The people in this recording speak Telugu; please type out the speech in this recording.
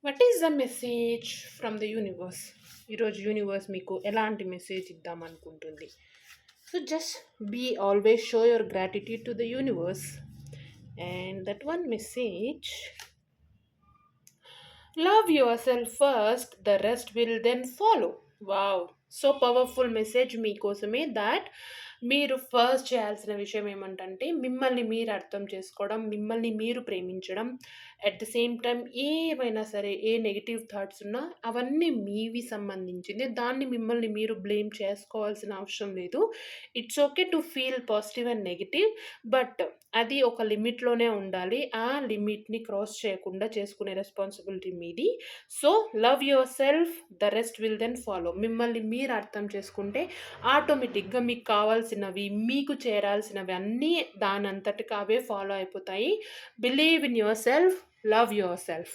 What is the message from the universe? ఈరోజు యూనివర్స్ మీకు ఎలాంటి మెసేజ్ ఇద్దామనుకుంటుంది? So just be always show your gratitude to the universe. And that one message, love yourself first, the rest will then follow. Wow, so powerful message మీకోసమే. దాట్ మీరు ఫస్ట్ చేయాల్సిన విషయం ఏమంటంటే మిమ్మల్ని మీరు అర్థం చేసుకోవడం, మిమ్మల్ని మీరు ప్రేమించడం. అట్ ద సేమ్ టైం ఏవైనా సరే, ఏ నెగిటివ్ థాట్స్ ఉన్నా అవన్నీ మీవి సంబంధించింది. దాన్ని మిమ్మల్ని మీరు బ్లేమ్ చేసుకోవాల్సిన అవసరం లేదు. It's okay to feel positive and negative, but అది ఒక లిమిట్లోనే ఉండాలి. ఆ లిమిట్ని క్రాస్ చేయకుండా చేసుకునే రెస్పాన్సిబిలిటీ మీది. So love yourself, the rest will then follow. మిమ్మల్ని మీరు అర్థం చేసుకుంటే ఆటోమేటిక్గా మీకు కావాల్సినవి, మీకు చేరాల్సినవి అన్నీ దానంతటికి అవే ఫాలో అయిపోతాయి. Believe in your self, love your self.